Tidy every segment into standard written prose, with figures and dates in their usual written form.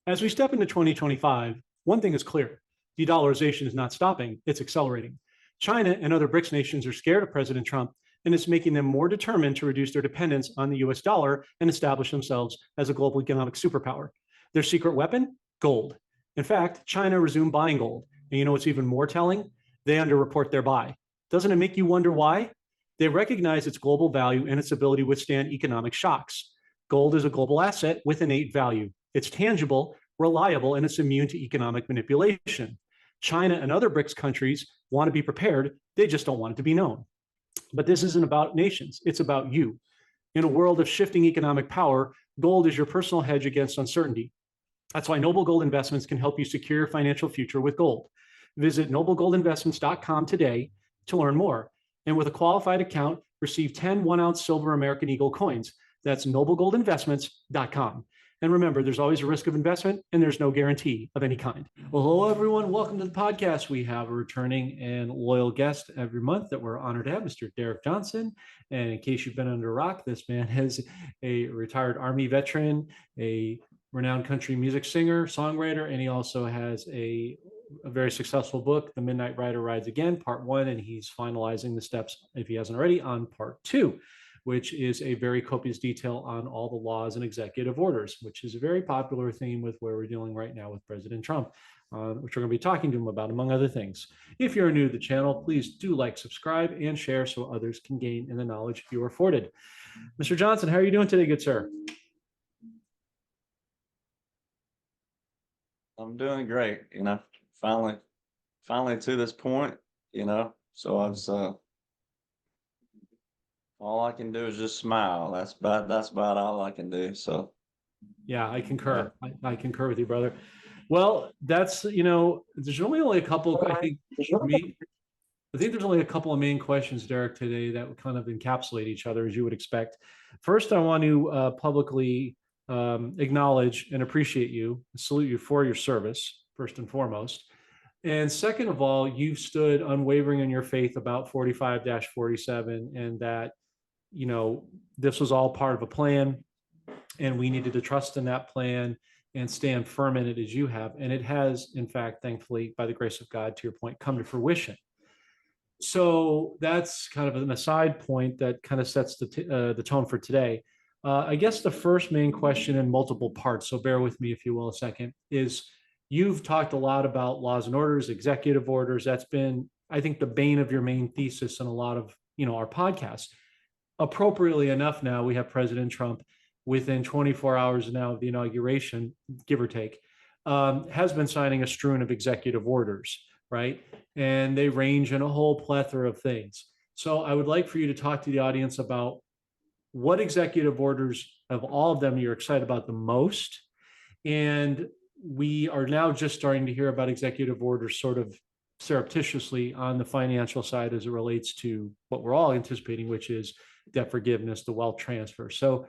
As we step into 2025, one thing is clear: de-dollarization is not stopping, it's accelerating. China and other BRICS nations are scared of President Trump, and it's making them more determined to reduce their dependence on the US dollar and establish themselves as a global economic superpower. Their secret weapon? Gold. In fact, China resumed buying gold. And you know what's even more telling? They underreport their buy. Doesn't it make you wonder why? They recognize its global value and its ability to withstand economic shocks. Gold is a global asset with innate value. It's tangible, reliable, and it's immune to economic manipulation. China and other BRICS countries want to be prepared. They just don't want it to be known. But this isn't about nations. It's about you. In a world of shifting economic power, gold is your personal hedge against uncertainty. That's why Noble Gold Investments can help you secure your financial future with gold. Visit noblegoldinvestments.com today to learn more. And with a qualified account, receive 10 1-ounce silver American Eagle coins. That's noblegoldinvestments.com. And remember, there's always a risk of investment and there's no guarantee of any kind. Well, hello, everyone. Welcome to the podcast. We have a returning and loyal guest every month that we're honored to have, Mr. Derek Johnson. And in case you've been under a rock, this man is a retired Army veteran, a renowned country music singer, songwriter, and he also has a very successful book, The Midnight Rider Rides Again, Part 1, and he's finalizing the steps, if he hasn't already, on Part 2, which is a very copious detail on all the laws and executive orders, which is a very popular theme with where we're dealing right now with President Trump, which we're going to be talking to him about, among other things. If you're new to the channel, please do like, subscribe, and share so others can gain in the knowledge you are afforded. Mr. Johnson, how are you doing today, good sir? I'm doing great, finally to this point, so I was, all I can do is just smile. That's about all I can do. So Yeah, I yeah. concur. I concur with you, brother. Well, that's, there's really only a couple, I think, me, I think there's only a couple of main questions, Derek, today that would kind of encapsulate each other, as you would expect. First, I want to publicly acknowledge and appreciate you, salute you for your service, first and foremost. And second of all, you've stood unwavering in your faith about 45-47, and that, this was all part of a plan, and we needed to trust in that plan and stand firm in it as you have. And it has, in fact, thankfully, by the grace of God, to your point, come to fruition. So that's kind of an aside point that kind of sets the tone for today. I guess the first main question in multiple parts, so bear with me if you will a second, is you've talked a lot about laws and orders, executive orders. That's been, I think, the bane of your main thesis in a lot of our podcasts. Appropriately enough, now we have President Trump within 24 hours now of the inauguration, give or take, has been signing a strewn of executive orders, right? And they range in a whole plethora of things. So I would like for you to talk to the audience about what executive orders of all of them you're excited about the most. And we are now just starting to hear about executive orders sort of surreptitiously on the financial side as it relates to what we're all anticipating, which is debt forgiveness, the wealth transfer. So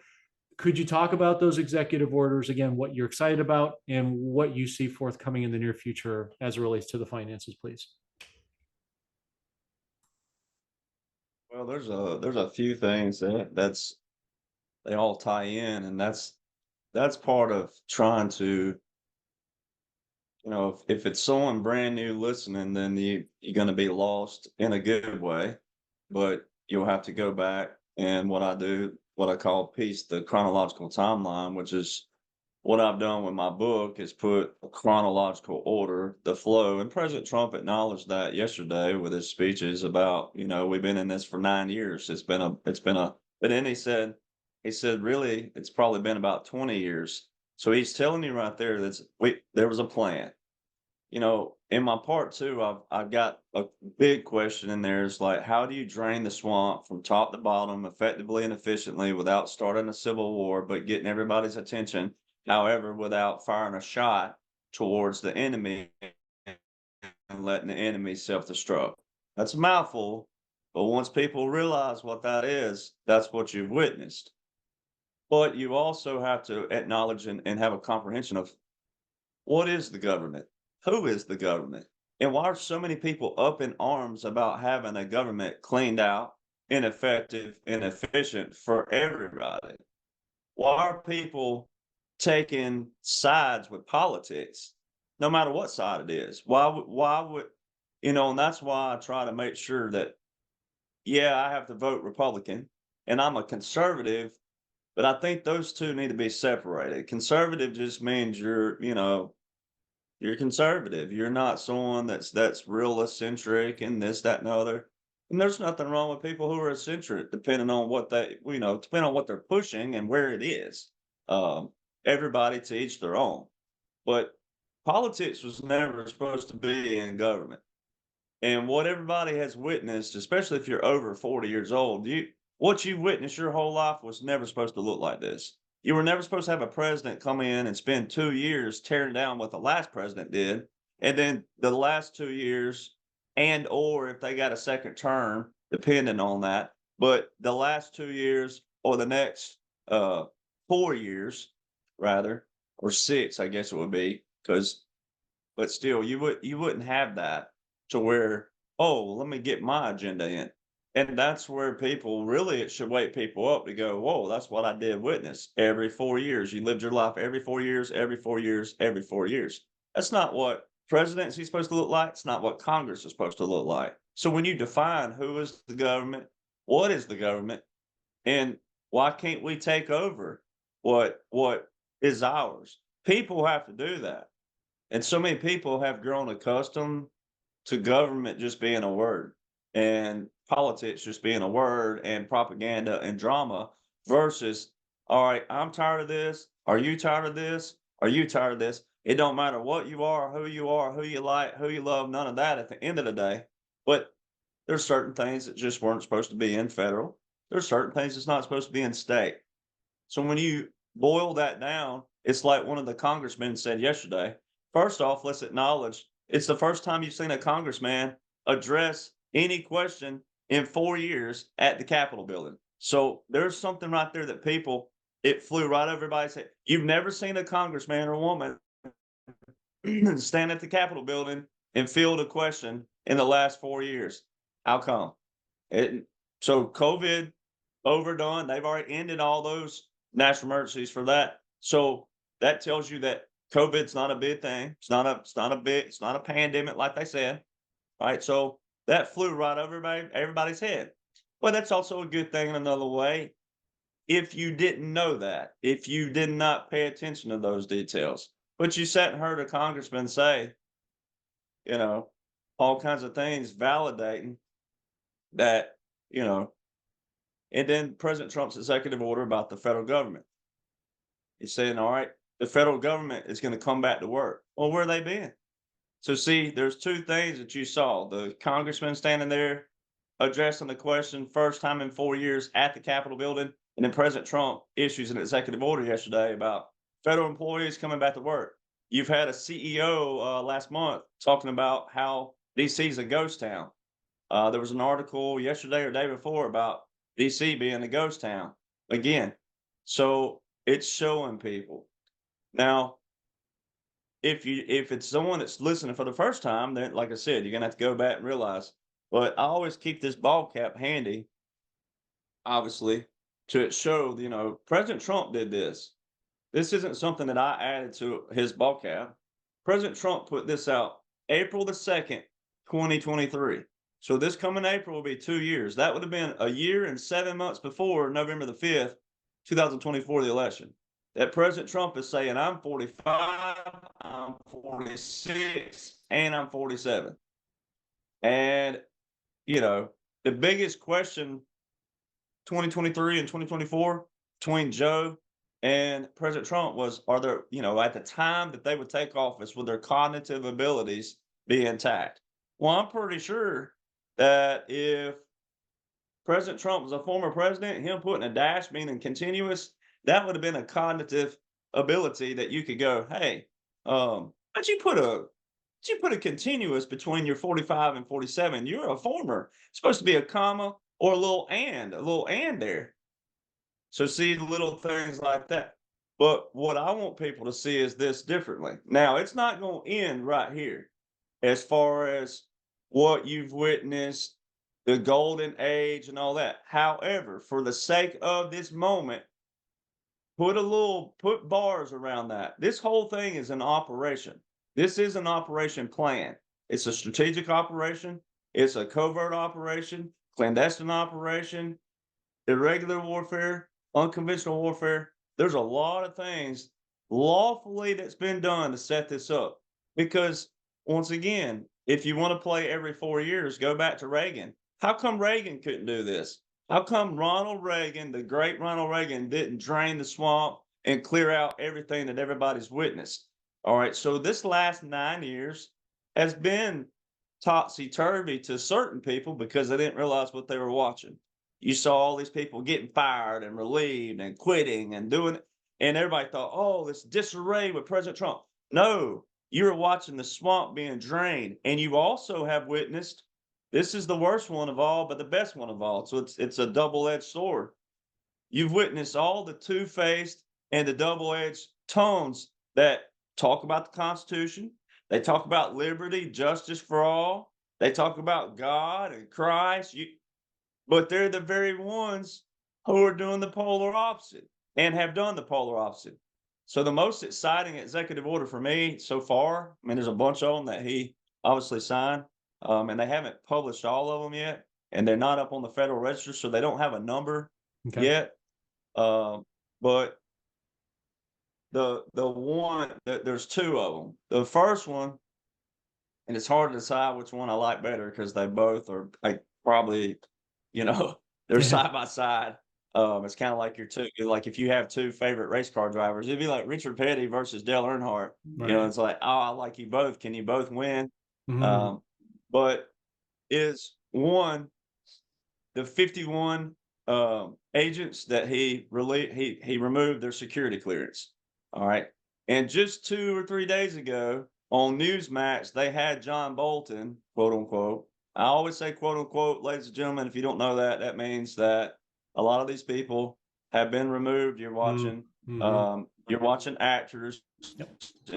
could you talk about those executive orders again, what you're excited about and what you see forthcoming in the near future as it relates to the finances, please? Well, there's a few things they all tie in, and that's part of trying to, if it's someone brand new listening, then you're going to be lost in a good way, but you'll have to go back and what I call piece the chronological timeline, which is what I've done with my book, is put a chronological order, the flow. And President Trump acknowledged that yesterday with his speeches about, we've been in this for 9 years. But then he said, really, it's probably been about 20 years. So he's telling you right there there was a plan. In my part two, I've got a big question in there. Is like, how do you drain the swamp from top to bottom effectively and efficiently without starting a civil war, but getting everybody's attention? However, without firing a shot towards the enemy and letting the enemy self-destruct. That's a mouthful, but once people realize what that is, that's what you've witnessed. But you also have to acknowledge and have a comprehension of what is the government? Who is the government? And why are so many people up in arms about having a government cleaned out, ineffective, and efficient for everybody? Why are people taking sides with politics, no matter what side it is. Why would and that's why I try to make sure that, yeah, I have to vote Republican and I'm a conservative, but I think those two need to be separated. Conservative just means you're conservative. You're not someone that's real eccentric and this, that, and the other. And there's nothing wrong with people who are eccentric, depending on what depending on what they're pushing and where it is. Um, Everybody to each their own. But politics was never supposed to be in government. And what everybody has witnessed, especially if you're over 40 years old, what you witnessed your whole life was never supposed to look like this. You were never supposed to have a president come in and spend 2 years tearing down what the last president did, and then the last 2 years, and or if they got a second term, depending on that. But the last 2 years or the next 4 years, rather, or six, I guess it would be, because but still, you wouldn't have that to where, oh, let me get my agenda in. And that's where people really it should wake people up to go, whoa, that's what I did witness every 4 years. You lived your life every 4 years, every 4 years, every 4 years. That's not what presidency is supposed to look like. It's not what Congress is supposed to look like. So when you define who is the government, what is the government, and why can't we take over what is ours? People have to do that. And so many people have grown accustomed to government just being a word and politics just being a word and propaganda and drama versus, all right, I'm tired of this. Are you tired of this? Are you tired of this? It don't matter what you are, who you like, who you love, none of that at the end of the day. But there's certain things that just weren't supposed to be in federal. There's certain things that's not supposed to be in state. So when you boil that down, it's like one of the congressmen said yesterday. First off, let's acknowledge it's the first time you've seen a congressman address any question in 4 years at the Capitol building. So there's something right there that it flew right over everybody's head. You've never seen a congressman or woman stand at the Capitol building and field a question in the last 4 years. How come? It, so COVID overdone. They've already ended all those national emergencies for that. So that tells you that COVID's not a big thing. It's not a pandemic like they said. Right. So that flew right over everybody's head. But that's also a good thing in another way. If you didn't know that, if you did not pay attention to those details, but you sat and heard a congressman say, you know, all kinds of things validating that, you know, and then President Trump's executive order about the federal government. He's saying, all right, the federal government is going to come back to work. Well, where they been? So see, there's two things that you saw. The congressman standing there addressing the question first time in 4 years at the Capitol building. And then President Trump issues an executive order yesterday about federal employees coming back to work. You've had a CEO last month talking about how DC is a ghost town. There was an article yesterday or day before about DC being a ghost town again. So it's showing people. Now, if it's someone that's listening for the first time, then like I said, you're gonna have to go back and realize. But I always keep this ball cap handy, obviously, to show, President Trump did this. This isn't something that I added to his ball cap. President Trump put this out April the 2nd, 2023. So this coming April will be 2 years. That would have been a year and 7 months before November the 5th, 2024, the election. That President Trump is saying, I'm 45, I'm 46, and I'm 47. And, the biggest question 2023 and 2024 between Joe and President Trump was, are there, at the time that they would take office, would their cognitive abilities be intact? Well, I'm pretty sure that if President Trump was a former president, him putting a dash meaning continuous, that would have been a cognitive ability that you could go, hey, but you put a continuous between your 45 and 47. You're a former. It's supposed to be a comma or a little and there. So see the little things like that. But what I want people to see is this differently. Now, it's not going to end right here as far as what you've witnessed, the golden age and all that. However, for the sake of this moment, put bars around that. This whole thing is an operation. This is an operation plan. It's a strategic operation. It's a covert operation, clandestine operation, irregular warfare, unconventional warfare. There's a lot of things lawfully that's been done to set this up. Because once again, if you want to play every 4 years, go back to Reagan. How come Reagan couldn't do this? How come Ronald Reagan, the great Ronald Reagan, didn't drain the swamp and clear out everything that everybody's witnessed? All right. So this last 9 years has been topsy turvy to certain people because they didn't realize what they were watching. You saw all these people getting fired and relieved and quitting and doing it. And everybody thought, oh, this disarray with President Trump. No, you were watching the swamp being drained. And you also have witnessed, this is the worst one of all, but the best one of all. So it's a double-edged sword. You've witnessed all the two-faced and the double-edged tones that talk about the Constitution. They talk about liberty, justice for all. They talk about God and Christ. But they're the very ones who are doing the polar opposite and have done the polar opposite. So the most exciting executive order for me so far, I mean, there's a bunch of them that he obviously signed, and they haven't published all of them yet, and they're not up on the Federal Register, so they don't have a number yet. But there's two of them. The first one, and it's hard to decide which one I like better because they both are like probably, they're side by side. It's kind of like like if you have two favorite race car drivers, it'd be like Richard Petty versus Dale Earnhardt. Right. It's like, oh, I like you both. Can you both win? Mhm. But is one the 51 agents that he removed their security clearance. All right. And just 2 or 3 days ago on Newsmax, they had John Bolton, quote unquote. I always say quote unquote, ladies and gentlemen. If you don't know that, that means that a lot of these people have been removed. You're watching actors Yep.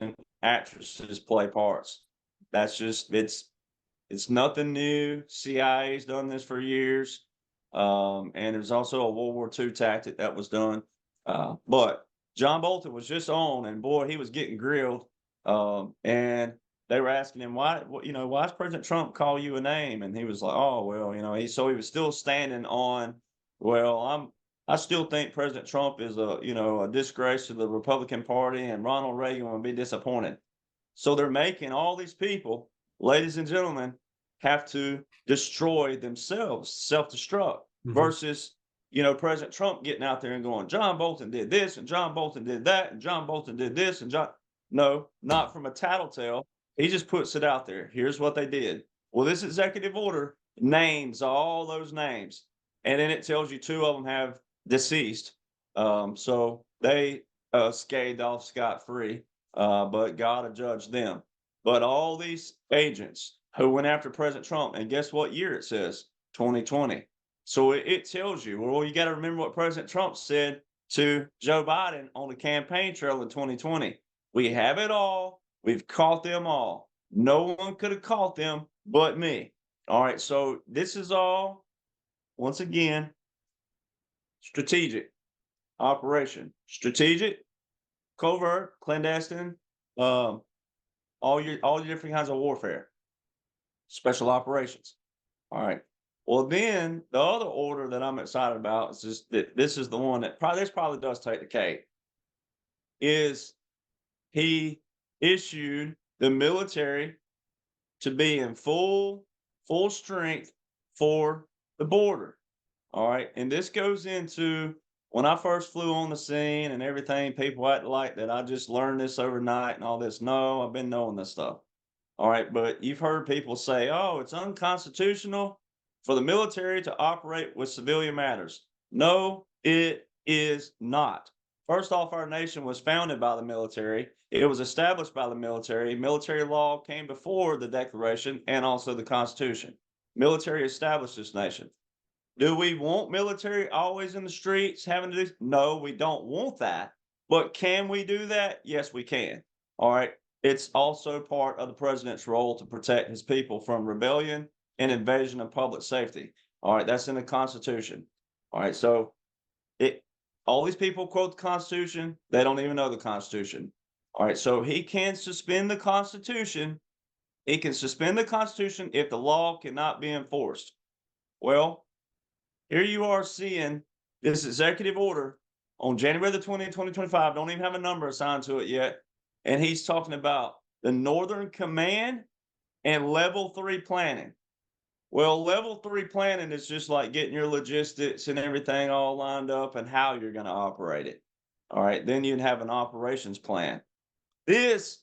and actresses play parts. That's just it's nothing new. CIA's done this for years. And there's also a World War II tactic that was done. But John Bolton was just on, and boy, he was getting grilled. And they were asking him, why does President Trump call you a name? And he was like, oh, well, he was still standing on, well, I still think President Trump is a disgrace to the Republican Party, and Ronald Reagan would be disappointed. So they're making all these people, ladies and gentlemen, have to destroy themselves, self-destruct, versus, President Trump getting out there and going, John Bolton did this, and John Bolton did that, and John Bolton did this, and no, not from a tattletale. He just puts it out there. Here's what they did. Well, this executive order names all those names, and then it tells you 2 of them have deceased. So they scathed off scot-free, but God will judge them. But all these agents who went after President Trump, and guess what year it says? 2020. So it tells you, well, you got to remember what President Trump said to Joe Biden on the campaign trail in 2020. We have it all. We've caught them all. No one could have caught them but me. All right. So this is all, once again, strategic operation. Strategic, covert, clandestine, all your different kinds of warfare, special operations. All right. Well, then the other order that I'm excited about is just that this is the one that probably does take the cake. Is he issued the military to be in full strength for the border. All right. And this goes into when I first flew on the scene and everything, people act like that I just learned this overnight and all this. No, I've been knowing this stuff. All right. But you've heard people say, oh, it's unconstitutional for the military to operate with civilian matters. No, it is not. First off, our nation was founded by the military. It was established by the military. Military law came before the Declaration and also the Constitution. Military established this nation. Do we want military always in the streets having to do? No, we don't want that. But can we do that? Yes, we can. All right. It's also part of the president's role to protect his people from rebellion and invasion of public safety. All right. That's in the Constitution. All right. So all these people quote the Constitution. They don't even know the Constitution. All right. So he can suspend the Constitution. He can suspend the Constitution if the law cannot be enforced. Well, here you are seeing this executive order on January the 20th, 2025. Don't even have a number assigned to it yet. And he's talking about the Northern Command and level 3 planning. Well, level 3 planning is just like getting your logistics and everything all lined up and how you're going to operate it. All right. Then you'd have an operations plan. This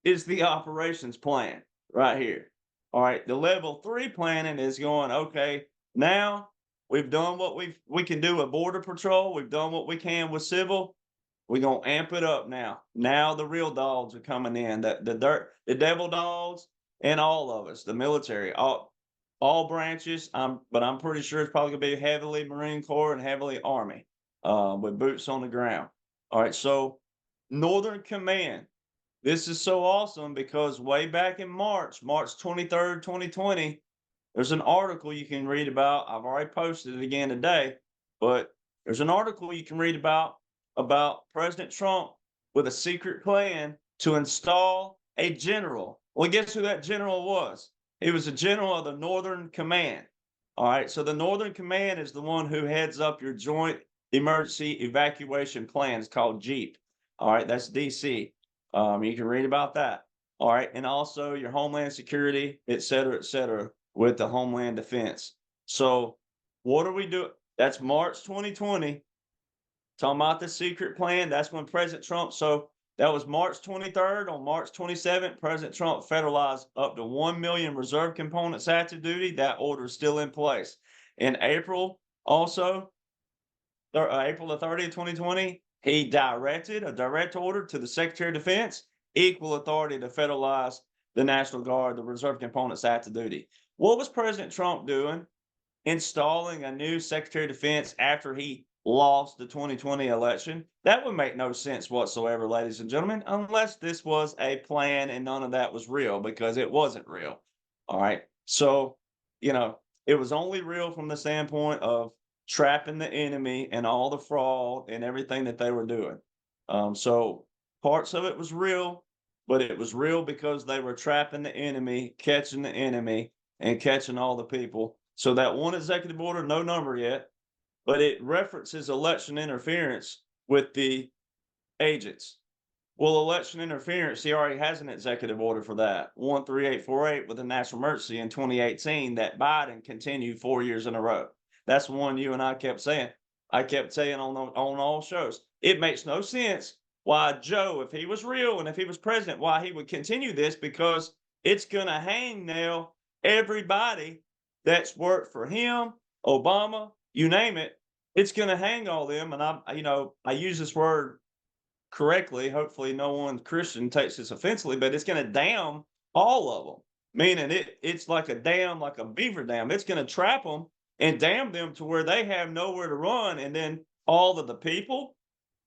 is the operations plan right here. All right. The level 3 planning is going, okay, now we've done what we can do with border patrol. We've done what we can with civil. We're going to amp it up now. Now the real dogs are coming in, the devil dogs and all of us, the military, all branches. But I'm pretty sure it's probably going to be heavily Marine Corps and heavily Army with boots on the ground. All right. So Northern Command. This is so awesome because way back in March 23rd, 2020, there's an article you can read about. I've already posted it again today, but there's an article you can read about President Trump with a secret plan to install a general. Well, guess who that general was? He was a general of the Northern Command. All right. So the Northern Command is the one who heads up your joint emergency evacuation plan. It's called JEEP. All right. That's DC. You can read about that. All right. And also your Homeland Security, et cetera, with the Homeland Defense. So what do we do? That's March 2020. Talking about the secret plan. That's when President Trump, so that was March 23rd. On March 27th, President Trump federalized up to 1 million reserve components active duty. That order is still in place. In April, also, April the 30th, 2020, he directed a direct order to the Secretary of Defense, equal authority to federalize the National Guard, the reserve components active duty. What was President Trump doing? Installing a new Secretary of Defense after he lost the 2020 election. That would make no sense whatsoever, ladies and gentlemen, unless this was a plan and none of that was real, because it wasn't real. All right. So, it was only real from the standpoint of trapping the enemy and all the fraud and everything that they were doing. So parts of it was real, but it was real because they were trapping the enemy, catching the enemy, and catching all the people. So that one executive order, no number yet, but it references election interference with the agents. Well, election interference, he already has an executive order for that, 13848 with a national emergency in 2018 that Biden continued 4 years in a row. That's one you and I kept saying. I kept saying on all shows. It makes no sense why Joe, if he was real and if he was president, why he would continue this, because it's going to hang nail everybody that's worked for him, Obama, you name it. It's going to hang all them. And I use this word correctly. Hopefully no one Christian takes this offensively, but it's going to damn all of them. Meaning it's like a dam, like a beaver dam. It's going to trap them and dam them to where they have nowhere to run. And then all of the people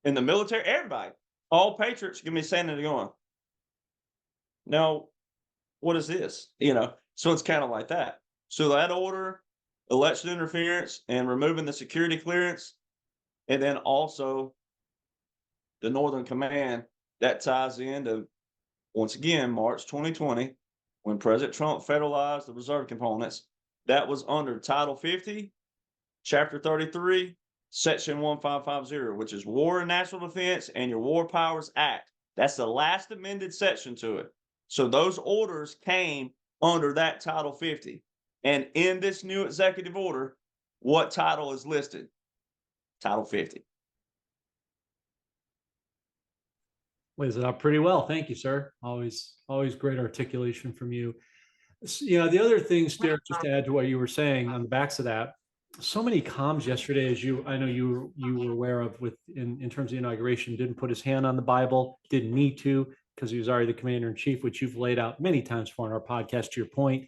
in the military, everybody, all patriots are going to be standing there going, now, what is this? So it's kind of like that. So that order, election interference and removing the security clearance, and then also the Northern Command, that ties into, once again, March 2020, when President Trump federalized the reserve components. That was under Title 50, Chapter 33, Section 1550, which is War and National Defense and your War Powers Act. That's the last amended section to it. So those orders came under that Title 50. And in this new executive order, what title is listed? Title 50. Lays it out pretty well. Thank you, sir. Always great articulation from you. The other things, Derek, just to add to what you were saying on the backs of that, so many comms yesterday, as I know you were aware of, in terms of the inauguration, didn't put his hand on the Bible, didn't need to, because he was already the commander in chief, which you've laid out many times for in our podcast. To your point,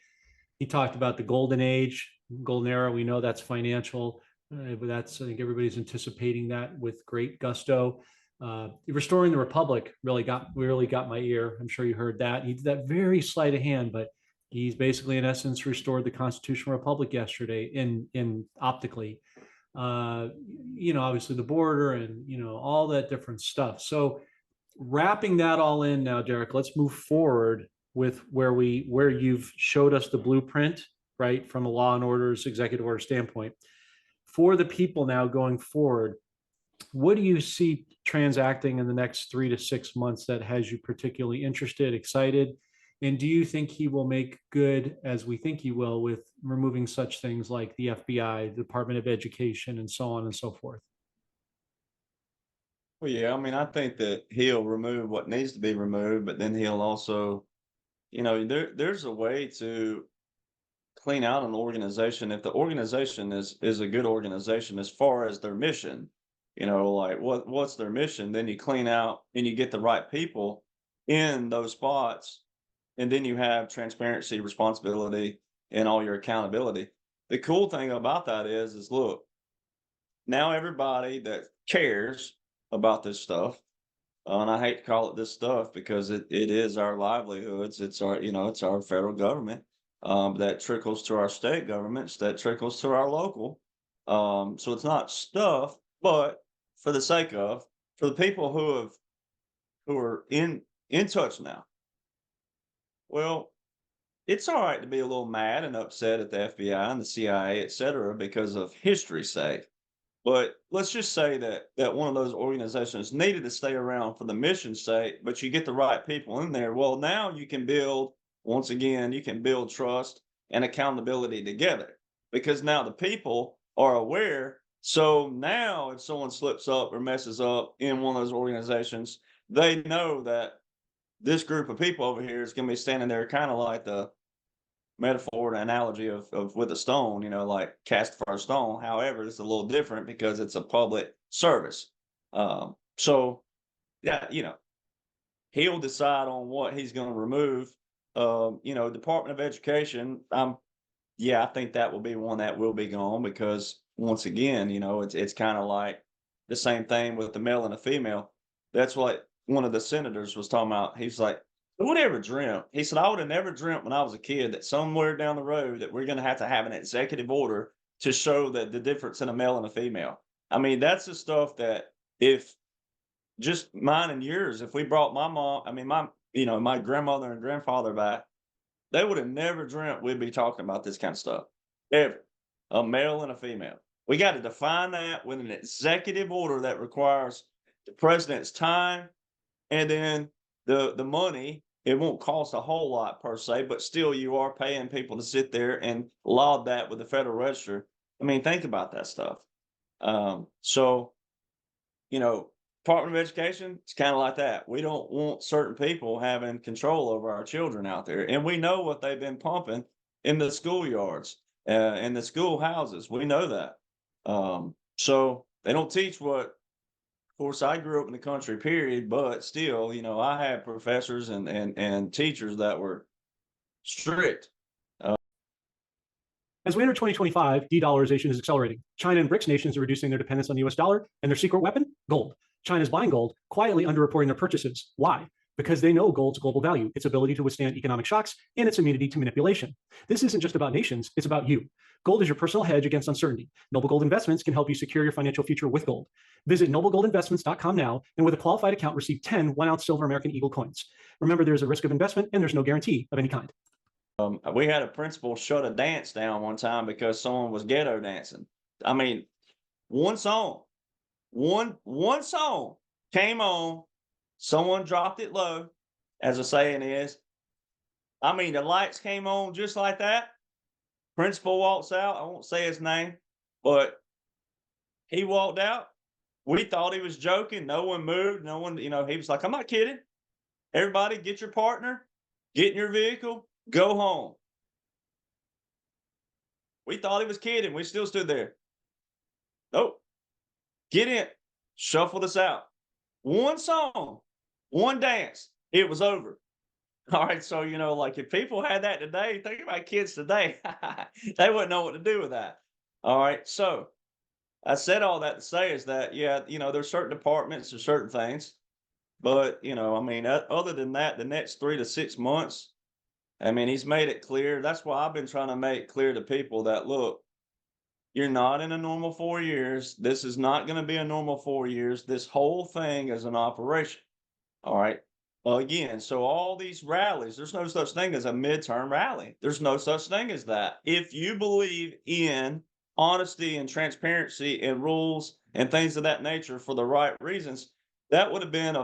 he talked about the golden age, golden era. We know that's financial, but I think everybody's anticipating that with great gusto. Restoring the republic really got my ear. I'm sure you heard that. He did that very sleight of hand, but he's basically, in essence, restored the constitutional republic yesterday in optically. obviously the border and, all that different stuff. So wrapping that all in now, Derek, let's move forward with where you've showed us the blueprint, right, from a law and orders executive order standpoint. For the people now going forward, what do you see transacting in the next 3 to 6 months that has you particularly interested, excited? And do you think he will make good, as we think he will, with removing such things like the FBI, the Department of Education, and so on and so forth? Well, yeah, I mean, I think that he'll remove what needs to be removed, but then he'll also, there's a way to clean out an organization if the organization is a good organization as far as their mission. Like what's their mission? Then you clean out and you get the right people in those spots, and then you have transparency, responsibility, and all your accountability. The cool thing about that is look, now everybody that cares about this stuff, and I hate to call it this stuff because it is our livelihoods. It's our, it's our federal government, that trickles to our state governments, that trickles to our local. So it's not stuff, but for the sake of, for the people who are in touch now, well, it's all right to be a little mad and upset at the FBI and the CIA, et cetera, because of history's sake. But let's just say that one of those organizations needed to stay around for the mission's sake, but you get the right people in there. Well, now you can build, once again, you can build trust and accountability together because now the people are aware. So now if someone slips up or messes up in one of those organizations, they know that this group of people over here is going to be standing there kind of like the metaphor and analogy of with a stone, like cast for a stone. However, it's a little different because it's a public service. So yeah, he'll decide on what he's going to remove. Department of Education. Yeah, I think that will be one that will be gone because once again, it's kind of like the same thing with the male and the female. That's what one of the senators was talking about. He's like, who would ever dream? He said, I would have never dreamt when I was a kid that somewhere down the road that we're going to have an executive order to show that the difference in a male and a female. I mean, that's the stuff that if just mine and yours, if we brought my mom, I mean, my grandmother and grandfather back, they would have never dreamt we'd be talking about this kind of stuff ever. A male and a female. We got to define that with an executive order that requires the president's time and then the money. It won't cost a whole lot per se, but still you are paying people to sit there and laud that with the Federal Register. I mean, think about that stuff. So, Department of Education, it's kind of like that. We don't want certain people having control over our children out there. And we know what they've been pumping in the schoolyards, in the schoolhouses. We know that. So they don't teach what, of course, I grew up in the country, period, but still, I had professors and teachers that were strict. As we enter 2025, de-dollarization is accelerating. China and BRICS nations are reducing their dependence on the US dollar, and their secret weapon, gold. China's buying gold, quietly underreporting their purchases. Why? Because they know gold's global value, its ability to withstand economic shocks, and its immunity to manipulation. This isn't just about nations, it's about you. Gold is your personal hedge against uncertainty. Noble Gold Investments can help you secure your financial future with gold. Visit noblegoldinvestments.com now, and with a qualified account, receive 10 1-ounce silver American Eagle coins. Remember, there's a risk of investment, and there's no guarantee of any kind. We had a principal shut a dance down one time because someone was ghetto dancing. I mean, one song came on, someone dropped it low, as the saying is. I mean, the lights came on just like that. Principal walks out. I won't say his name, but he walked out. We thought he was joking. No one moved. No one, he was like, I'm not kidding. Everybody get your partner, get in your vehicle, go home. We thought he was kidding. We still stood there. Nope. Get in. Shuffled us out. One song, one dance. It was over. All right. So, like if people had that today, think about kids today. They wouldn't know what to do with that. All right. So I said all that to say is that, yeah, there's certain departments or certain things. But, other than that, the next 3 to 6 months, I mean, he's made it clear. That's why I've been trying to make clear to people that, look, You're not in a normal 4 years. This is not going to be a normal 4 years. This whole thing is an operation. All right. Again, so all these rallies, there's no such thing as a midterm rally. There's no such thing as that. If you believe in honesty and transparency and rules and things of that nature for the right reasons, that would have been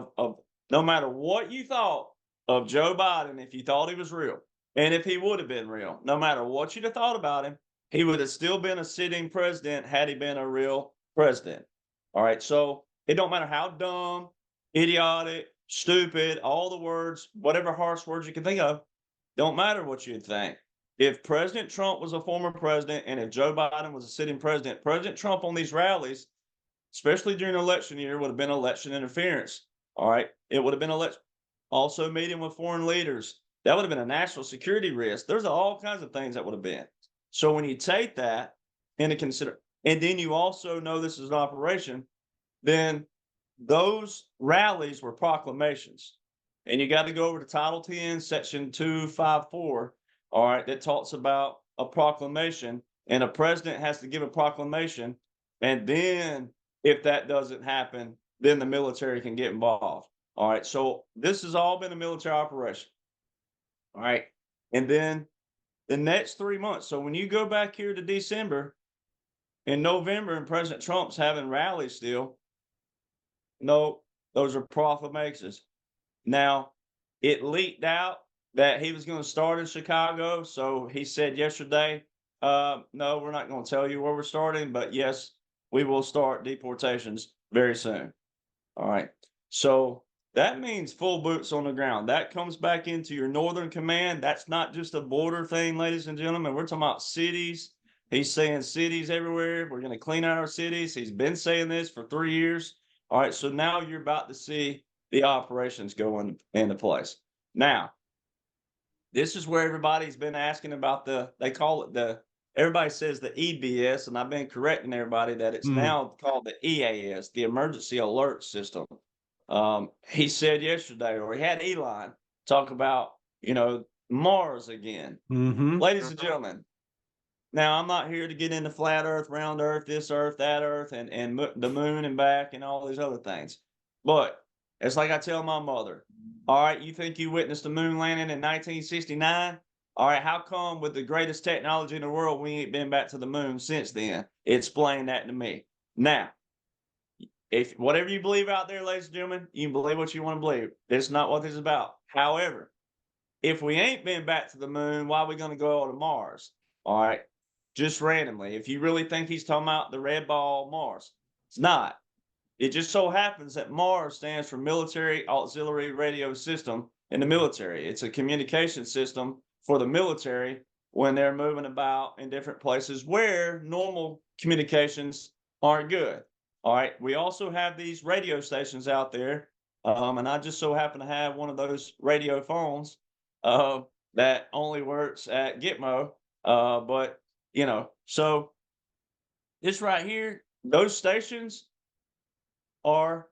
no matter what you thought of Joe Biden, if you thought he was real, and if he would have been real, no matter what you'd have thought about him, he would have still been a sitting president had he been a real president. All right. So it don't matter how dumb, idiotic, stupid, all the words, whatever harsh words you can think of, don't matter what you think. If President Trump was a former president and if Joe Biden was a sitting president, President Trump on these rallies, especially during election year, would have been election interference. All right. It would have been election. Also meeting with foreign leaders. That would have been a national security risk. There's all kinds of things that would have been. So when you take that into consider, and then you also know this is an operation, then those rallies were proclamations. And you got to go over to Title 10, Section 254, all right, that talks about a proclamation, and a president has to give a proclamation. And then if that doesn't happen, then the military can get involved. All right. So this has all been a military operation. All right. And then the next 3 months. So when you go back here to December, in November, and President Trump's having rallies still, no, those are proclamations. Now, it leaked out that he was going to start in Chicago. So he said yesterday, no, we're not going to tell you where we're starting, but yes, we will start deportations very soon. All right. So that means full boots on the ground. That comes back into your Northern Command. That's not just a border thing, ladies and gentlemen. We're talking about cities. He's saying cities everywhere. We're going to clean out our cities. He's been saying this for 3 years. All right. So now you're about to see the operations going into place. Now, this is where everybody's been asking about they call it everybody says the EBS, and I've been correcting everybody that it's now called the EAS, the Emergency Alert System. He said yesterday, or he had Elon talk about, Mars again. Ladies and gentlemen, now I'm not here to get into flat Earth, round Earth, this Earth, that Earth, and the moon and back and all these other things. But it's like I tell my mother, all right, you think you witnessed the moon landing in 1969? All right, how come with the greatest technology in the world, we ain't been back to the moon since then? Explain that to me. Now, if whatever you believe out there, ladies and gentlemen, you can believe what you want to believe. That's not what this is about. However, if we ain't been back to the moon, why are we going to go to Mars? All right, just randomly. If you really think he's talking about the red ball Mars, it's not. It just so happens that MARS stands for Military Auxiliary Radio System in the military. It's a communication system for the military when they're moving about in different places where normal communications aren't good. All right. We also have these radio stations out there. And I just so happen to have one of those radio phones that only works at Gitmo. But, so this right here, those stations are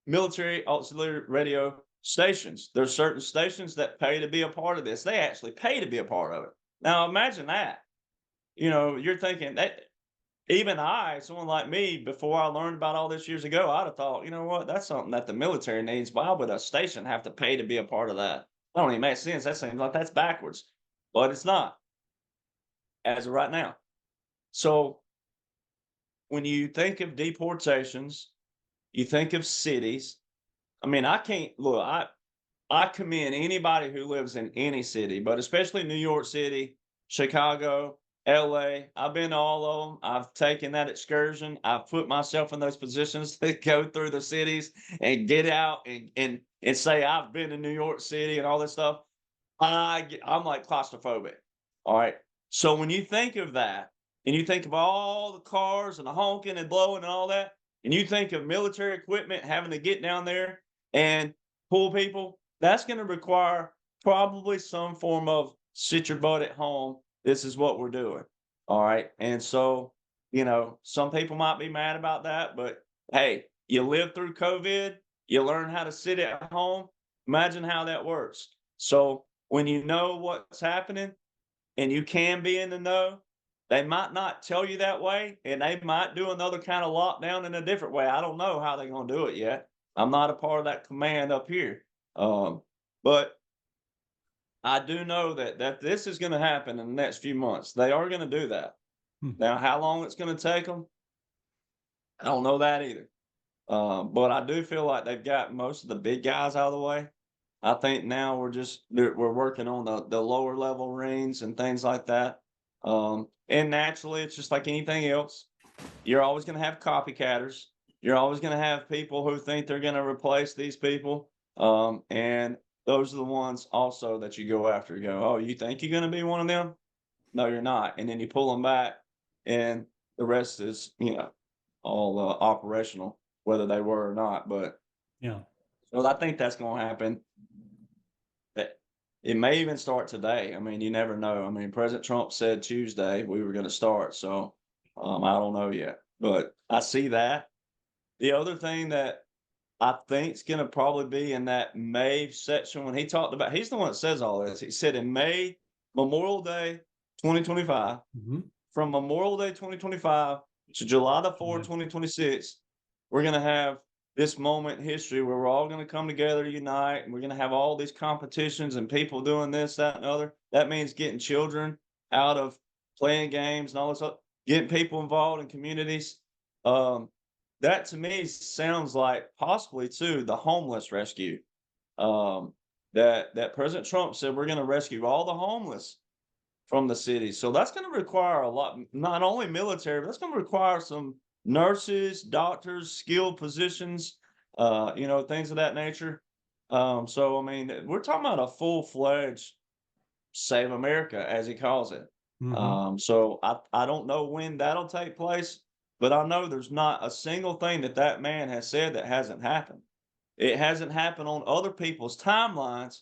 military auxiliary radio stations. There's certain stations that pay to be a part of this. They actually pay to be a part of it. Now imagine that. You're thinking that even someone like me, before I learned about all this years ago, I'd have thought, you know what, that's something that the military needs. Why would a station have to pay to be a part of that? That don't even make sense. That seems like that's backwards. But it's not, as of right now. So when you think of deportations, you think of cities. I mean, I can't look, I commend anybody who lives in any city, but especially New York City, Chicago, LA. I've been to all of them. I've taken that excursion. I've put myself in those positions to go through the cities and get out and say I've been to New York City and all this stuff. I'm like claustrophobic. All right. So when you think of that and you think of all the cars and the honking and blowing and all that, and you think of military equipment having to get down there and pull people, that's going to require probably some form of sit your butt at home. This is what we're doing. All right. And so, some people might be mad about that, but hey, you live through COVID, you learn how to sit at home. Imagine how that works. So when you know what's happening and you can be in the know, They might not tell you that way, and they might do another kind of lockdown in a different way. I don't know how they're going to do it yet. I'm not a part of that command up here. But I do know that this is going to happen in the next few months. They are going to do that. Hmm. Now, how long it's going to take them, I don't know that either. But I do feel like they've got most of the big guys out of the way. I think now we're working on the lower level rings and things like that. And naturally, it's just like anything else. You're always going to have copycatters. You're always going to have people who think they're going to replace these people. And those are the ones also that you go after. You go, oh, you think you're going to be one of them? No, you're not. And then you pull them back, and the rest is, all operational, whether they were or not. But Yeah. so I think that's going to happen. It may even start today. I mean, you never know. I mean, President Trump said Tuesday we were going to start, so I don't know yet, but I see that. The other thing that I think is going to probably be in that May section when he talked about, he's the one that says all this. He said in May, Memorial Day 2025, Hmm. from Memorial Day 2025 to July the 4th, Right. 2026, we're going to have this moment in history where we're all going to come together, unite, and we're going to have all these competitions and people doing this, that, and other. That means getting children out of playing games and all this stuff, getting people involved in communities. That to me sounds like possibly too the homeless rescue. That President Trump said we're going to rescue all the homeless from the city. So that's going to require a lot, not only military, but that's going to require some nurses, doctors, skilled positions, things of that nature. So, I mean, we're talking about a full-fledged Save America, as he calls it. Hmm. So I don't know when that'll take place, but I know there's not a single thing that man has said that hasn't happened. It hasn't happened on other people's timelines,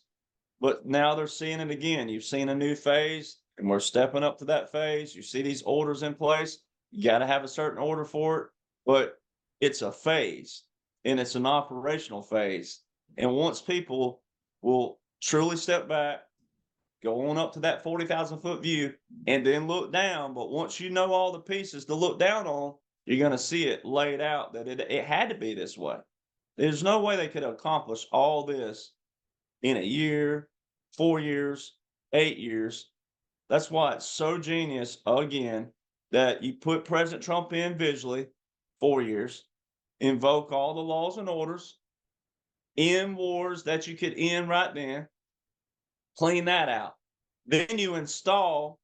but now they're seeing it again. You've seen a new phase, and we're stepping up to that phase. You see these orders in place. You got to have a certain order for it, but it's a phase and it's an operational phase. And once people will truly step back, go on up to that 40,000-foot view, and then look down. But once you know all the pieces to look down on, you're going to see it laid out that it had to be this way. There's no way they could accomplish all this in a year, 4 years, 8 years. That's why it's so genius, again, that you put President Trump in visually 4 years, invoke all the laws and orders, end wars that you could end right then, clean that out. Then you install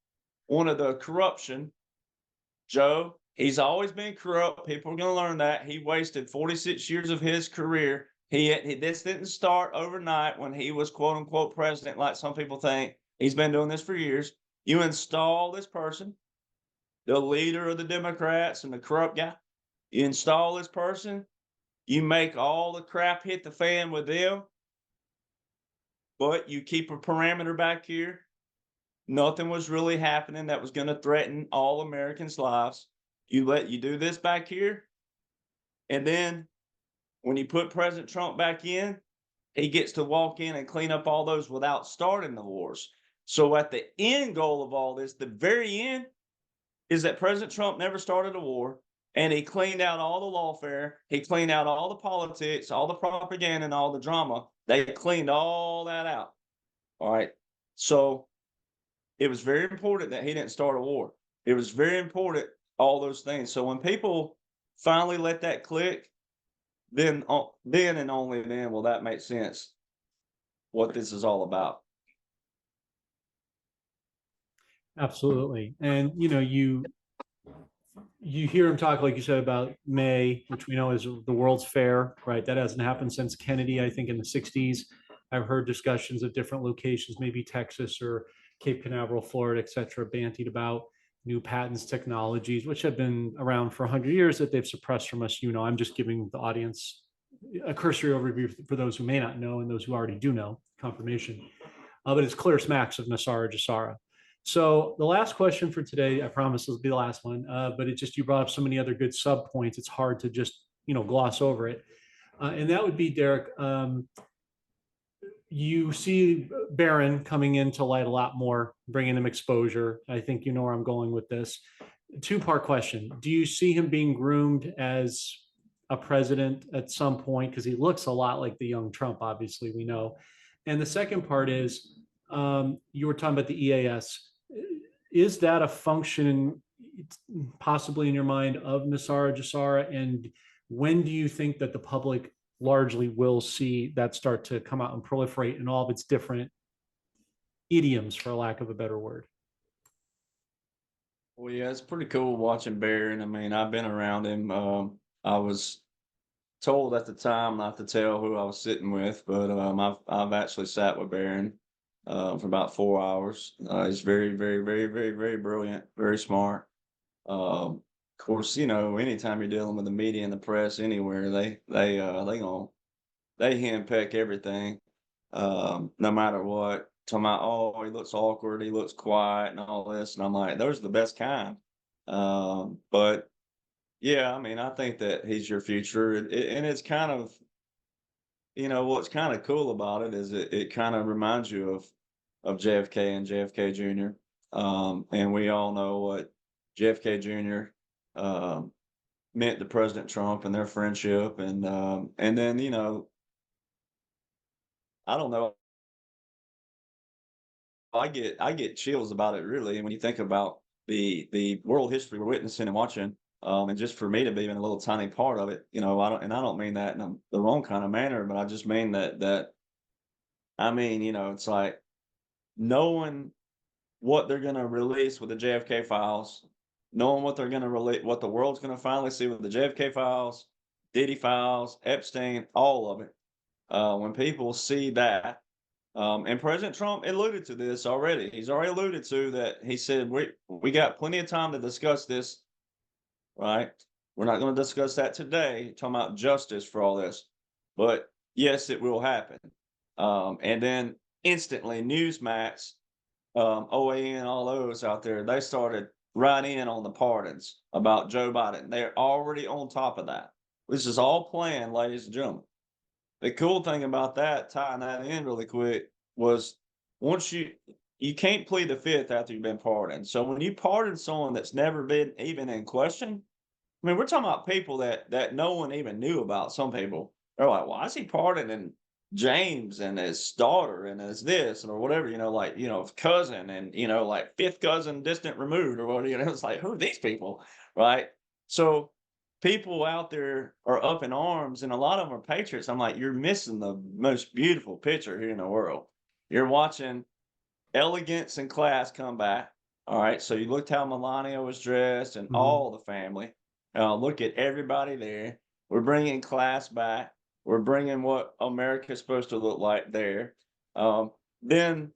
one of the corruption. Joe, he's always been corrupt. People are going to learn that. He wasted 46 years of his career. This didn't start overnight when he was quote unquote president, like some people think. He's been doing this for years. You install this person, the leader of the Democrats and the corrupt guy. You install this person. You make all the crap hit the fan with them, but you keep a parameter back here. Nothing was really happening that was going to threaten all Americans' lives. You do this back here, and then when you put President Trump back in, he gets to walk in and clean up all those without starting the wars. So at the end goal of all this, the very end, is that President Trump never started a war, and he cleaned out all the lawfare. He cleaned out all the politics, all the propaganda, and all the drama. They cleaned all that out. All right. So it was very important that he didn't start a war. It was very important, all those things. So when people finally let that click, then and only then will that make sense what this is all about. Absolutely. And you hear him talk, like you said, about May, which we know is the World's Fair, right? That hasn't happened since Kennedy, I think, in the 60s. I've heard discussions of different locations, maybe Texas or Cape Canaveral, Florida, et cetera, bantied about new patents, technologies, which have been around for 100 years that they've suppressed from us. I'm just giving the audience a cursory overview for those who may not know and those who already do know, confirmation. But it's clear smacks of Nasara Jasara. So the last question for today, I promise this will be the last one, but you brought up so many other good sub points. It's hard to just gloss over it, and that would be, Derek. You see Barron coming into light a lot more, bringing him exposure. I think you know where I'm going with this. Two-part question. Do you see him being groomed as a president at some point? Because he looks a lot like the young Trump, obviously, we know. And the second part is, you were talking about the EAS. Is that a function possibly in your mind of Nisara Jasara? And when do you think that the public largely will see that start to come out and proliferate in all of its different idioms, for lack of a better word? Well, yeah, it's pretty cool watching Barron. I mean, I've been around him. I was told at the time not to tell who I was sitting with, but I've actually sat with Barron for about 4 hours. He's very, very, very, very, very brilliant, very smart. Of course, you know, anytime you're dealing with the media and the press anywhere, they henpeck everything, no matter what. Talking about, oh, he looks awkward, he looks quiet, and all this, and I'm like, those are the best kind. But yeah, I mean, I think that he's your future, and it's kind of, you know, what's kind of cool about it is it kind of reminds you of JFK and JFK Jr. And we all know what JFK Jr. Um, meant to President Trump and their friendship, and then you know, I don't know, I get chills about it really, and when you think about the world history we're witnessing and watching, and just for me to be even a little tiny part of it, you know, I don't mean that in the wrong kind of manner, but I just mean that I mean, you know, it's like knowing what they're gonna release with the JFK files, knowing what they're gonna release, what the world's gonna finally see with the JFK files, Diddy files, Epstein, all of it. When people see that, and President Trump alluded to this already. He's already alluded to that. He said we got plenty of time to discuss this, right? We're not going to discuss that today. Talking about justice for all this, but yes, it will happen. And then instantly, Newsmax, OAN, all those out there, they started right in on the pardons about Joe Biden. They're already on top of that. This is all planned, ladies and gentlemen. The cool thing about that, tying that in really quick, was once you can't plead the fifth after you've been pardoned. So when you pardon someone that's never been even in question, I mean, we're talking about people that no one even knew about. Some people they're like, why is he pardoning James and his daughter and his this or whatever, you know, like you know, cousin and you know, like fifth cousin distant removed or whatever, you know, it's like who are these people, right? So people out there are up in arms, and a lot of them are patriots. I'm like, you're missing the most beautiful picture here in the world. You're watching elegance and class come back. All right, so you looked how Melania was dressed and Mhm. all the family. Look at everybody there. We're bringing class back. We're bringing what America's supposed to look like there. Then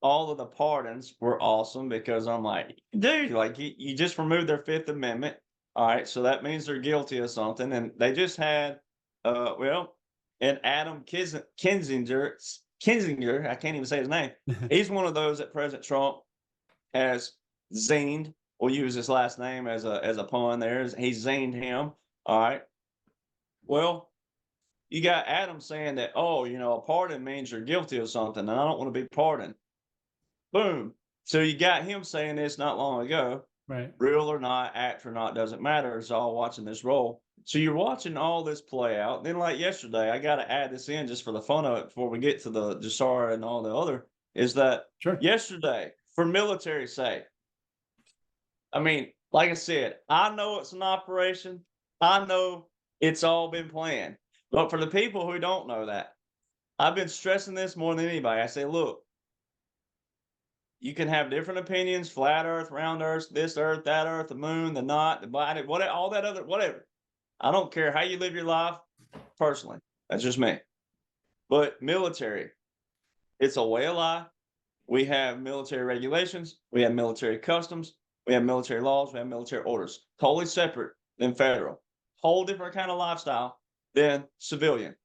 all of the pardons were awesome because I'm like, dude, like you just removed their Fifth Amendment. All right, so that means they're guilty of something. And they just had, well, and Adam Kinzinger, I can't even say his name. He's one of those that President Trump has zinged. We'll use his last name as a pun there. He's zinged him. All right. Well, you got Adam saying that, oh, you know, a pardon means you're guilty of something, and I don't want to be pardoned. Boom. So you got him saying this not long ago, Right. real or not, act or not, doesn't matter. It's all watching this roll. So you're watching all this play out. And then, like yesterday, I got to add this in just for the fun of it before we get to the Jasara and all the other, is that Sure. yesterday, for military sake, I mean, like I said, I know it's an operation. I know it's all been planned. But for the people who don't know that, I've been stressing this more than anybody. I say, look, you can have different opinions, flat earth, round earth, this earth, that earth, the moon, the knot, the body, what all that other whatever. I don't care how you live your life personally. That's just me. But military, it's a way of life. We have military regulations, we have military customs, we have military laws, we have military orders. Totally separate than federal. Whole different kind of lifestyle than civilian.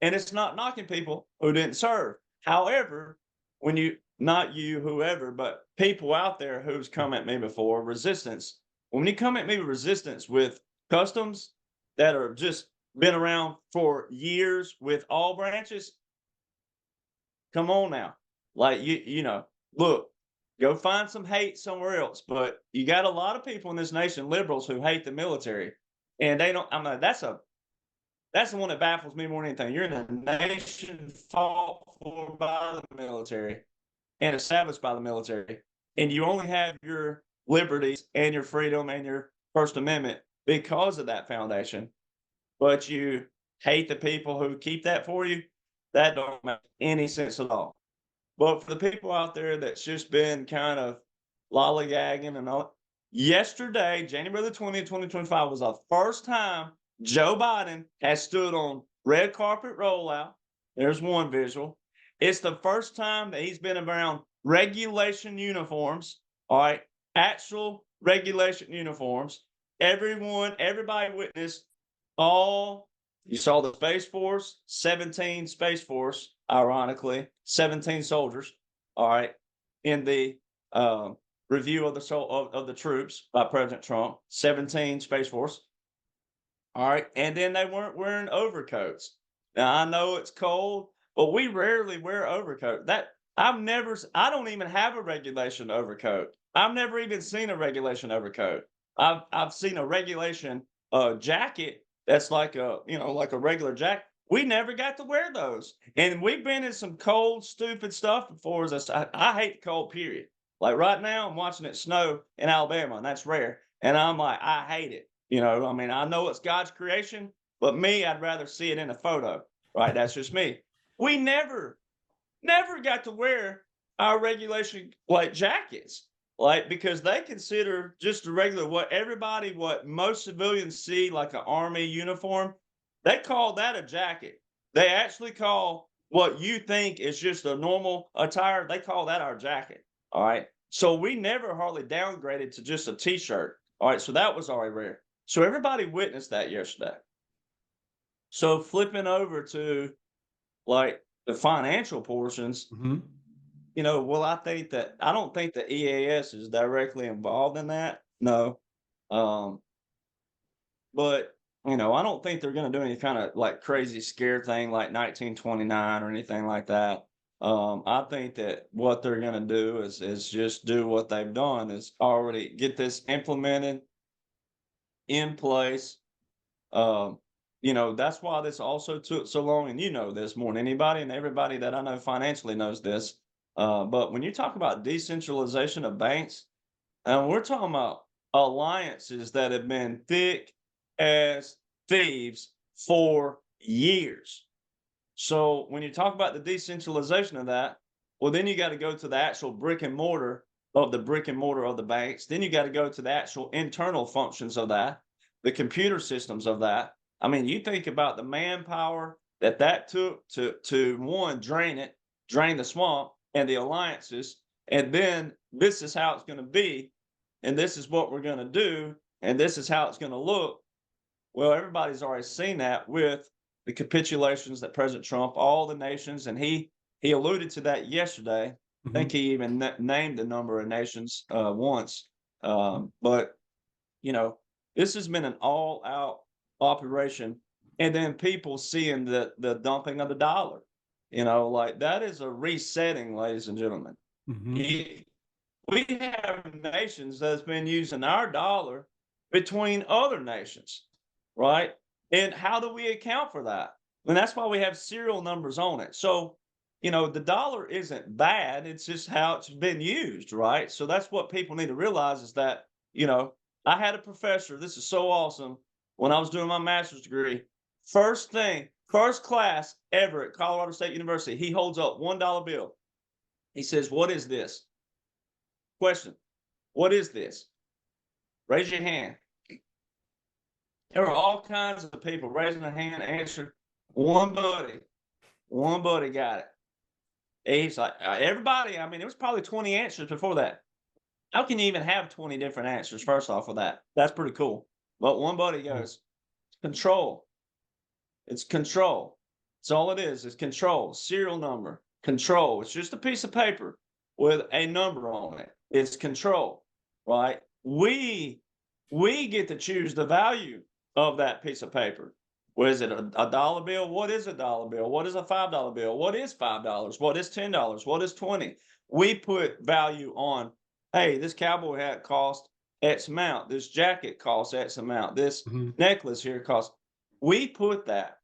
And it's not knocking people who didn't serve. However, when you not you, whoever, but people out there who's come at me before, resistance. When you come at me with resistance with customs that are just been around for years with all branches, Come on now. Like look, go find some hate somewhere else. But you got a lot of people in this nation, liberals, who hate the military. And they don't, I mean, that's the one that baffles me more than anything. You're in a nation fought for by the military and established by the military, and you only have your liberties and your freedom and your First Amendment because of that foundation. But you hate the people who keep that for you. That don't make any sense at all. But for the people out there that's just been kind of lollygagging and all, yesterday, January the 20th, 2025, was the first time Joe Biden has stood on red carpet rollout. There's one visual. It's the first time that he's been around regulation uniforms, all right, actual regulation uniforms. Everybody witnessed all. You saw the Space Force, 17 Space Force, ironically, 17 soldiers, all right, in the review of the troops by President Trump, 17 Space Force. All right. And then they weren't wearing overcoats. Now I know it's cold, but we rarely wear overcoat. I don't even have a regulation overcoat. I've never even seen a regulation overcoat. I've seen a regulation jacket that's like like a regular jacket. We never got to wear those. And we've been in some cold, stupid stuff before. I hate the cold, period. Like right now, I'm watching it snow in Alabama, and that's rare. And I'm like, I hate it. I mean, I know it's God's creation, but me, I'd rather see it in a photo, right? That's just me. We never got to wear our regulation like jackets, like because they consider just a regular what most civilians see like an army uniform. They call that a jacket. They actually call what you think is just a normal attire. They call that our jacket. All right. So we never hardly downgraded to just a t-shirt. All right. So that was already rare. So everybody witnessed that yesterday. So flipping over to like the financial portions, Mhm. well, I don't think the EAS is directly involved in that. No. But I don't think they're going to do any kind of like crazy scare thing like 1929 or anything like that. I think that what they're going to do is just do what they've done, is already get this implemented in place. That's why this also took so long, and this more than anybody, and everybody that I know financially knows this. But when you talk about decentralization of banks, and we're talking about alliances that have been thick as thieves for years. So when you talk about the decentralization of that, well, then you got to go to the actual brick and mortar of the banks. Then you got to go to the actual internal functions of that, the computer systems of that. I mean, you think about the manpower that took to one, drain the swamp and the alliances, and then this is how it's going to be, and this is what we're going to do, and this is how it's going to look. Well, everybody's already seen that with the capitulations that President Trump, all the nations, and he alluded to that yesterday. I think he even named the number of nations once. But this has been an all-out operation, and then people seeing the dumping of the dollar. Like that is a resetting, ladies and gentlemen. Mhm. We have nations that's been using our dollar between other nations, right? And how do we account for that? And that's why we have serial numbers on it. So, the dollar isn't bad. It's just how it's been used, right? So that's what people need to realize is that, I had a professor, this is so awesome, when I was doing my master's degree, first class ever at Colorado State University, he holds up $1 bill. He says, "What is this?" Question, what is this? Raise your hand. There were all kinds of people raising their hand, answered. One buddy got it. He's like, everybody, I mean, it was probably 20 answers before that. How can you even have 20 different answers, first off, of that? That's pretty cool. But one buddy goes, control. It's control. That's all it is control. Serial number, control. It's just a piece of paper with a number on it. It's control, right? We get to choose the value of that piece of paper. What is it? A dollar bill? What is a dollar bill? What is a $5 bill? What is $5? What is $10? What is 20? We put value on, hey, this cowboy hat cost X amount. This jacket costs X amount. This Mhm. necklace here costs. We put that.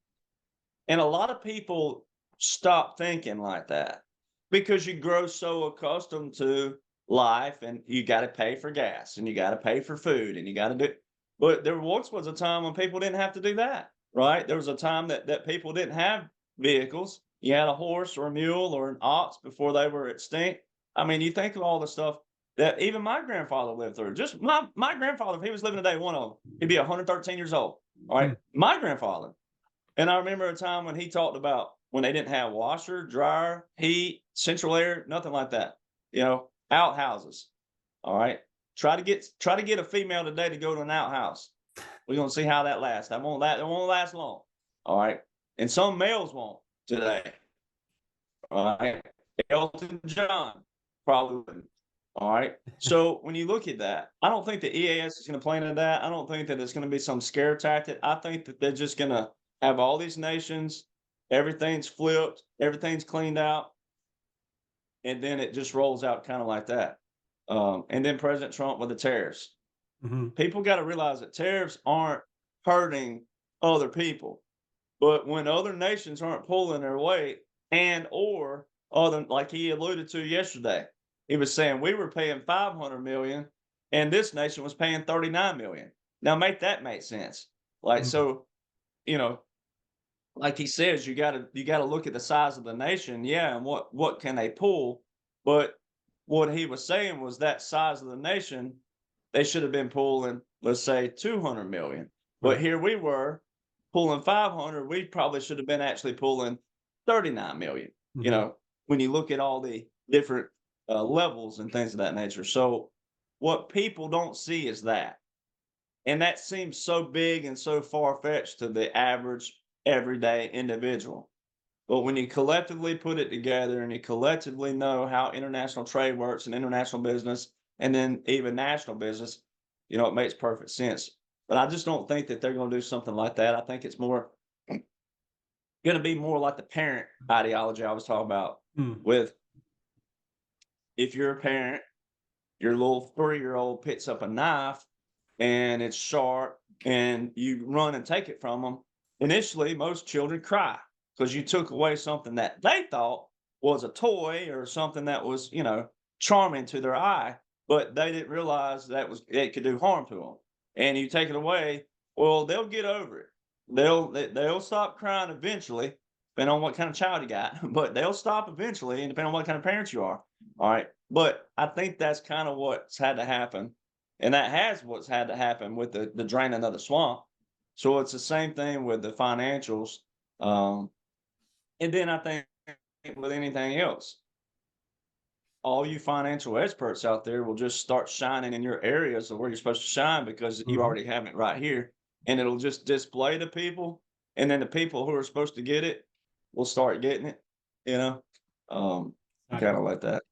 And a lot of people stop thinking like that because you grow so accustomed to life and you got to pay for gas and you got to pay for food and you got to do. But there once was a time when people didn't have to do that, right? There was a time that people didn't have vehicles. You had a horse or a mule or an ox before they were extinct. I mean, you think of all the stuff that even my grandfather lived through. Just my grandfather, if he was living today, one of them, he'd be 113 years old. All right. Mm. My grandfather, and I remember a time when he talked about when they didn't have washer, dryer, heat, central air, nothing like that. You know, outhouses. All right. Try to get a female today to go to an outhouse. We're gonna see how that lasts. That won't last long. All right. And some males won't today. All right. Elton John probably wouldn't. All right. So when you look at that, I don't think the EAS is going to play into that. I don't think that it's going to be some scare tactic. I think that they're just going to have all these nations, everything's flipped, everything's cleaned out, and then it just rolls out kind of like that. And then President Trump with the tariffs. Mhm. People got to realize that tariffs aren't hurting other people. But when other nations aren't pulling their weight and or other like he alluded to yesterday, he was saying we were paying 500 million and this nation was paying 39 million. Now make sense. Like Mhm. so, you know, like he says, you gotta look at the size of the nation, yeah, and what can they pull. But what he was saying was that size of the nation, they should have been pulling, let's say, 200 million. But Right. here we were pulling 500. We probably should have been actually pulling 39 million. You Mhm. know, when you look at all the different levels and things of that nature. So what people don't see is that. And that seems so big and so far fetched to the average everyday individual. But when you collectively put it together and you collectively know how international trade works and international business and then even national business, you know, it makes perfect sense. But I just don't think that they're going to do something like that. I think it's more going to be more like the parent ideology I was talking about Mm. with if you're a parent, your little 3-year-old picks up a knife and it's sharp and you run and take it from them. Initially, most children cry because you took away something that they thought was a toy or something that was, you know, charming to their eye, but they didn't realize that was it could do harm to them. And you take it away, well, they'll get over it. They'll stop crying eventually, depending on what kind of child you got, but they'll stop eventually, and depending on what kind of parents you are. All right. But I think that's kind of what's had to happen. And that has what's had to happen with the draining of the swamp. So it's the same thing with the financials. Um, and then I think with anything else, all you financial experts out there will just start shining in your areas of where you're supposed to shine because you Mhm. already have it right here. And it'll just display to people. And then the people who are supposed to get it will start getting it, you know? Kind Exactly. of like that.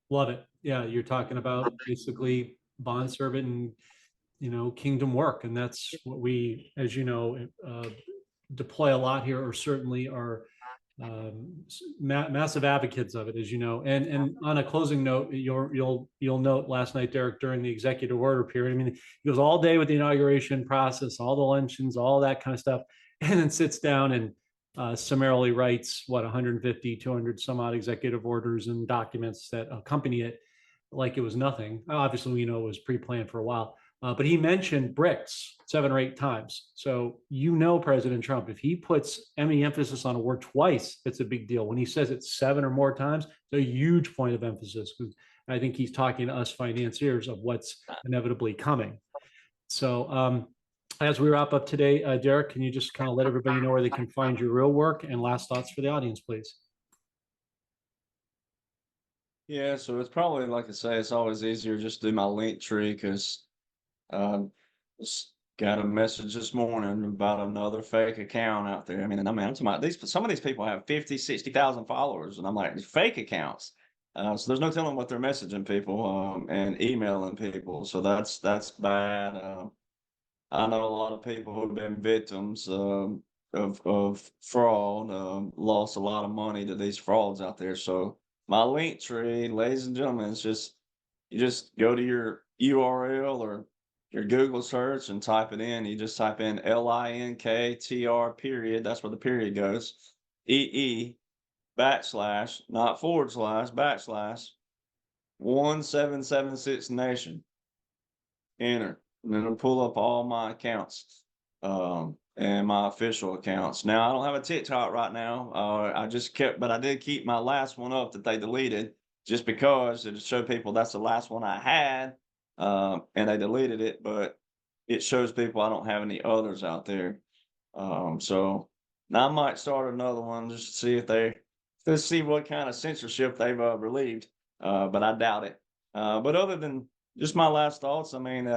Love it. Yeah, you're talking about basically bond servant and kingdom work, and that's what we, as you know, deploy a lot here, or certainly are massive advocates of it, as you know. And on a closing note, you'll note last night, Derek, during the executive order period, I mean, he goes all day with the inauguration process, all the luncheons, all that kind of stuff, and then sits down and summarily writes 150, 200 some odd executive orders and documents that accompany it like it was nothing. Obviously, we know it was pre-planned for a while. But he mentioned BRICS 7 or 8 times. So President Trump, if he puts any emphasis on a word twice, it's a big deal. When he says it 7 or more times, it's a huge point of emphasis. I think he's talking to us financiers of what's inevitably coming. So as we wrap up today, Derek, can you just kind of let everybody know where they can find your real work and last thoughts for the audience, please? Yeah, so it's probably like I say, it's always easier just to do my link tree because just got a message this morning about another fake account out there. I'm talking about some of these people have 50, 60,000 followers, and I'm like, fake accounts. So there's no telling what they're messaging people and emailing people. So that's bad. I know a lot of people who've been victims. of fraud, lost a lot of money to these frauds out there. So my link tree, ladies and gentlemen, is just you just go to your URL or your Google search and type it in. You just type in LINKTR period. That's where the period goes. EE backslash, not forward slash, backslash 1776 nation. Enter. And it'll pull up all my accounts. And my official accounts. Now I don't have a TikTok right now. But I did keep my last one up that they deleted just because it showed people that's the last one I had. And they deleted it, but it shows people I don't have any others out there. So now I might start another one just to see if let's see what kind of censorship they've relieved. But I doubt it. But other than just my last thoughts, I mean,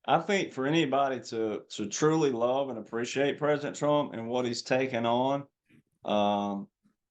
I think for anybody to truly love and appreciate President Trump and what he's taken on,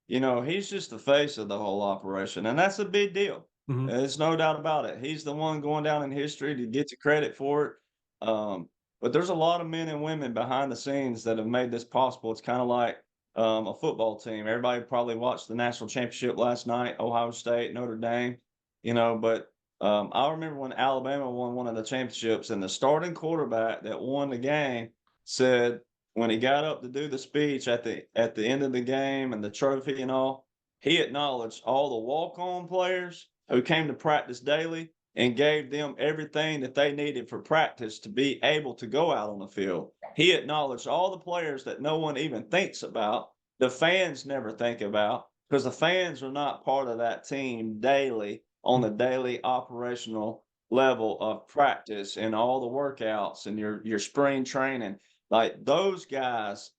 he's just the face of the whole operation, and that's a big deal. Mhm. There's no doubt about it. He's the one going down in history to get the credit for it. But there's a lot of men and women behind the scenes that have made this possible. It's kind of like a football team. Everybody probably watched the national championship last night, Ohio State, Notre Dame, but I remember when Alabama won one of the championships, and the starting quarterback that won the game said when he got up to do the speech at the end of the game and the trophy and all, he acknowledged all the walk-on players who came to practice daily and gave them everything that they needed for practice to be able to go out on the field. He acknowledged all the players that no one even thinks about, the fans never think about, because the fans are not part of that team daily on the daily operational level of practice and all the workouts and your spring training. Like those guys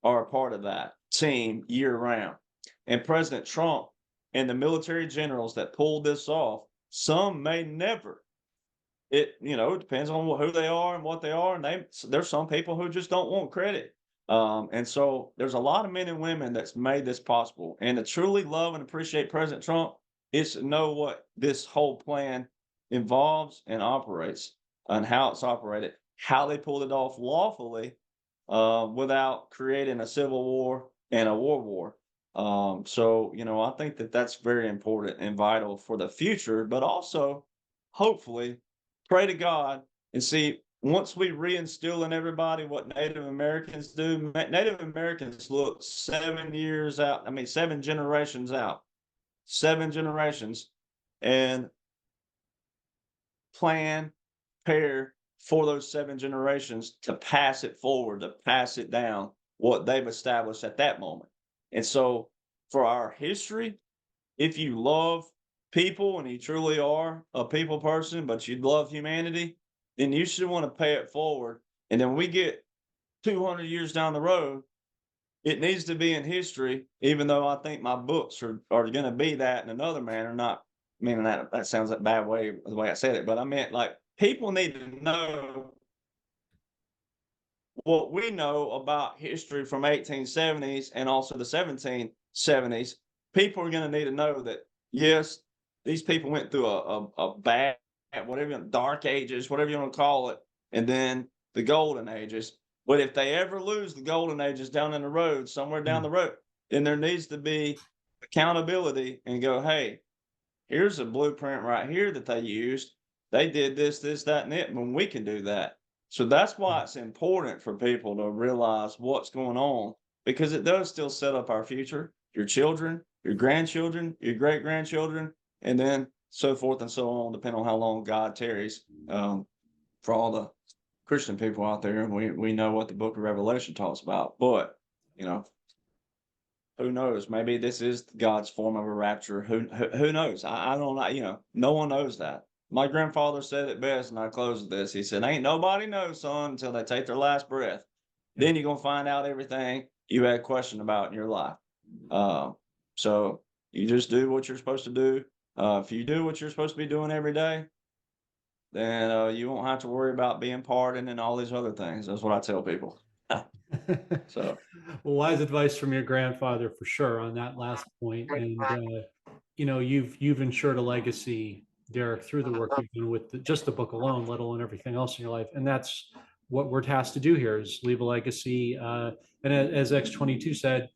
are a part of that team year round. And President Trump and the military generals that pulled this off, some may never. It depends on who they are and what they are, and there's some people who just don't want credit. And so there's a lot of men and women that's made this possible. And to truly love and appreciate President Trump is to know what this whole plan involves and operates and how it's operated, how they pulled it off lawfully without creating a civil war and a war. So I think that that's very important and vital for the future, but also hopefully pray to God and see once we reinstill in everybody what Native Americans do. Native Americans look 7 years out. I mean, 7 generations out, 7 generations, and plan, prepare for those 7 generations to pass it forward, to pass it down what they've established at that moment. And so for our history, if you love people and you truly are a people person, but you love humanity, then you should want to pay it forward. And then we get 200 years down the road, it needs to be in history, even though I think my books are going to be that in another manner, not meaning that sounds like a bad way, the way I said it, but I meant like people need to know what we know about history from 1870s and also the 1770s. People are going to need to know that, yes, these people went through a bad, whatever, dark ages, whatever you want to call it, and then the golden ages. But if they ever lose the golden ages down in the road, somewhere down the road, then there needs to be accountability and go, hey, here's a blueprint right here that they used. They did this, that, and it, and we can do that. So that's why it's important for people to realize what's going on, because it does still set up our future, your children, your grandchildren, your great grandchildren, and then so forth and so on, depending on how long God tarries. For all the Christian people out there, and we know what the book of Revelation talks about. But, who knows? Maybe this is God's form of a rapture. Who knows? I don't know. No one knows that. My grandfather said it best, and I close with this. He said, "Ain't nobody knows, son, until they take their last breath. Then you're gonna find out everything you had question about in your life." So you just do what you're supposed to do. If you do what you're supposed to be doing every day, then you won't have to worry about being pardoned and all these other things. That's what I tell people. So Well, wise advice from your grandfather for sure on that last point. And you've ensured a legacy, Derek, through the work you've done with just the book alone, let alone everything else in your life. And that's what we're tasked to do here is leave a legacy. And as X22 said,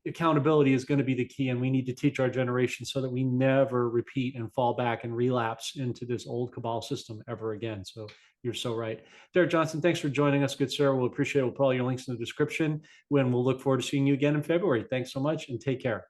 accountability is going to be the key, and we need to teach our generation so that we never repeat and fall back and relapse into this old cabal system ever again. So you're so right. Derek Johnson, thanks for joining us, good sir. We'll appreciate it. We'll put all your links in the description when we'll look forward to seeing you again in February. Thanks so much and take care.